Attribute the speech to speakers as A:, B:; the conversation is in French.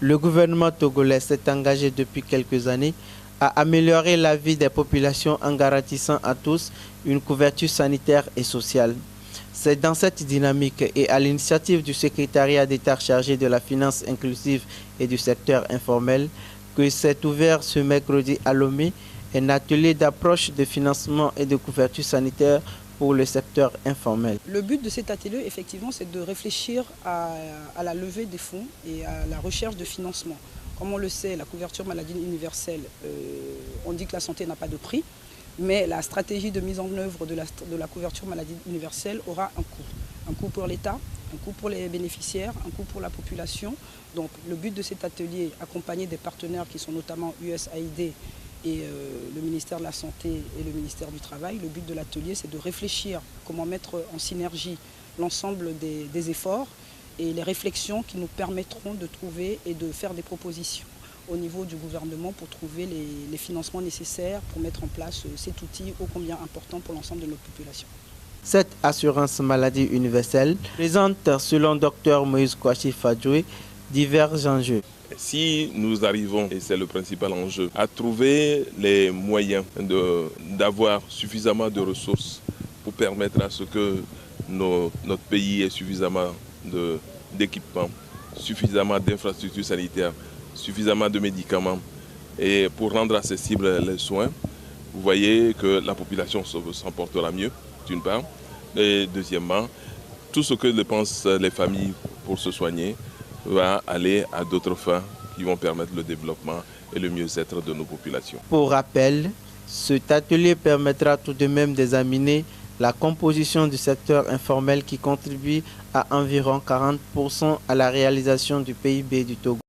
A: Le gouvernement togolais s'est engagé depuis quelques années à améliorer la vie des populations en garantissant à tous une couverture sanitaire et sociale. C'est dans cette dynamique et à l'initiative du secrétariat d'État chargé de la finance inclusive et du secteur informel que s'est ouvert ce mercredi à Lomé un atelier d'approche de financement et de couverture sanitaire pour le secteur informel.
B: Le but de cet atelier, effectivement, c'est de réfléchir à la levée des fonds et à la recherche de financement. Comme on le sait, la couverture maladie universelle, on dit que la santé n'a pas de prix, mais la stratégie de mise en œuvre de la couverture maladie universelle aura un coût. Un coût pour l'État, un coût pour les bénéficiaires, un coût pour la population. Donc le but de cet atelier, accompagné des partenaires qui sont notamment USAID et le ministère de la Santé et le ministère du Travail, le but de l'atelier, c'est de réfléchir comment mettre en synergie l'ensemble des efforts et les réflexions qui nous permettront de trouver et de faire des propositions au niveau du gouvernement pour trouver les financements nécessaires pour mettre en place cet outil ô combien important pour l'ensemble de notre population.
A: Cette assurance maladie universelle présente, selon Dr Moïse Kouachi Fadjoui, divers enjeux.
C: Si nous arrivons, et c'est le principal enjeu, à trouver les moyens d'avoir suffisamment de ressources pour permettre à ce que notre pays ait suffisamment d'équipements, suffisamment d'infrastructures sanitaires, suffisamment de médicaments et pour rendre accessibles les soins, vous voyez que la population s'en portera mieux, d'une part. Et deuxièmement, tout ce que dépensent les familles pour se soigner va aller à d'autres fins qui vont permettre le développement et le mieux-être de nos populations.
A: Pour rappel, cet atelier permettra tout de même d'examiner la composition du secteur informel qui contribue à environ 40% à la réalisation du PIB du Togo.